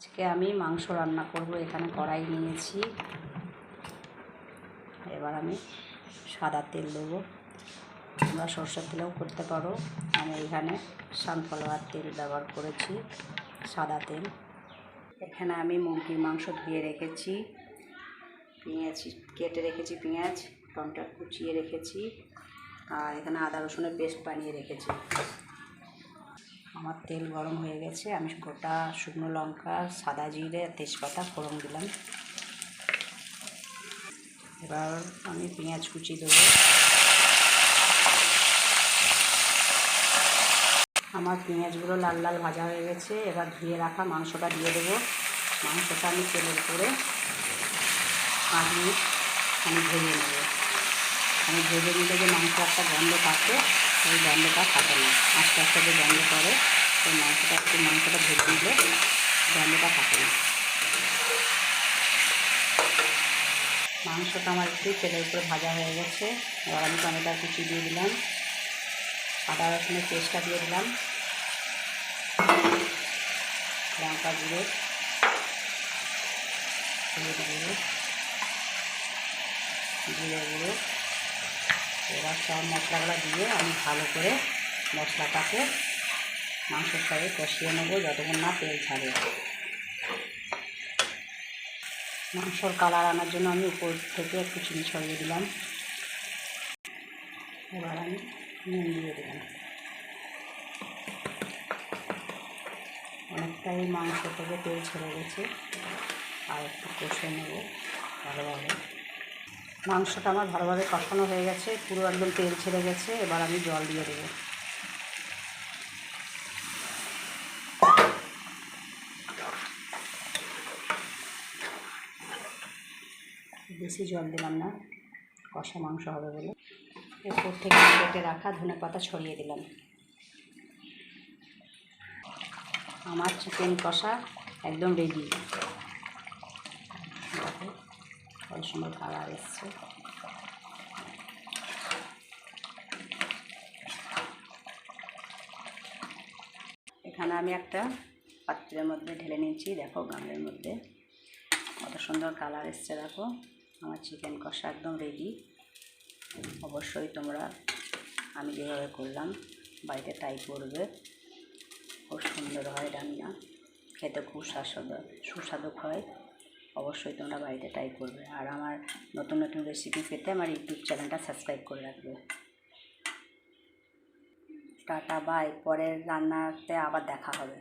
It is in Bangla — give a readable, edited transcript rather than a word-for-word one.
আজকে আমি মাংস রান্না করব। এখানে কড়াই নিয়েছি, এবার আমি সাদা তেল দেবো। তোমরা সরষের তেলেও করতে পারো। আমি এখানে সানফ্লাওয়ার তেল ব্যবহার করেছি, সাদা তেল। এখানে আমি মুরগির মাংস ধুয়ে রেখেছি, পেঁয়াজ কেটে রেখেছি, পেঁয়াজ টমেটো কুচিয়ে রেখেছি, আর এখানে আদা রসুনের পেস্ট বানিয়ে রেখেছি। আমার তেল গরম হয়ে গেছে, আমি গোটা শুকনো লঙ্কা, সাদা জিরে, তেজপাতা ফোড়ন দিলাম। এবার আমি পেঁয়াজ কুচি দেবো। আমার পেঁয়াজগুলো লাল লাল ভাজা হয়ে গেছে। এবার ধুয়ে রাখা মাংসটা দিয়ে দেবো। মাংসটা আমি তেলের উপরে 5 মিনিট আমি ভেজে নেব। আমি ভেজে নিলে যে মাংস একটা গন্ধ থাকে, ওই গন্ধটা থাকে না। আস্তে আস্তে যে গন্ধ করে, ওই মাংসটা ভেজে দিলে গন্ধটা থাকে না। মাংসটা আমার একটু তেলের উপরে ভাজা হয়ে গেছে। এবার আমি টমেটো কুচি দিয়ে দিলাম, আদা রসুনের পেস্টটা দিয়ে দিলাম, লঙ্কা গুঁড়ো, হলুদ গুঁড়ো, জিরে গুঁড়ো। এবার সব মশলাগুলো দিয়ে আমি ভালো করে মশলাটাকে মাংসের সাথে কষিয়ে নেবো যতক্ষণ না তেল ছাড়ে। মাংসর কালার আনার জন্য আমি উপর থেকে একটু চিনি ছড়িয়ে দিলাম। এবার আমি নুন দিয়ে দিলাম। অনেকটাই মাংস থেকে তেল ছেড়ে গেছে, আর একটু কষে নেব ভালোভাবে। মাংসটা আমার ভালোভাবে কষানো হয়ে গেছে, পুরো একদম তেল ছেড়ে গেছে। এবার আমি জল দিয়ে দেবো। বেশি জল দিলাম না, কষা মাংস হবে বলে। এরপর থেকে কেটে রাখা ধনেপাতা ছড়িয়ে দিলাম। আমার চিকেন কষা একদম রেডি। দেখো কত সুন্দর কালার এসছে। এখানে আমি একটা পাত্রের মধ্যে ঢেলে নিয়েছি। দেখো গামলার মধ্যে কত সুন্দর কালার এসছে। দেখো আমার চিকেন কষা একদম রেডি। অবশ্যই তোমরা আমি যেভাবে করলাম বাড়িতে তাই করবে। খুব সুন্দর হয় রান্না, খেতে খুব সুস্বাদু হয়। অবশ্যই তোমরা বাড়িতে ট্রাই করবে। আর আমার নতুন নতুন রেসিপি পেতে আমার ইউটিউব চ্যানেলটা সাবস্ক্রাইব করে রাখবে। Tata bye. পরের রান্নাতে আবার দেখা হবে।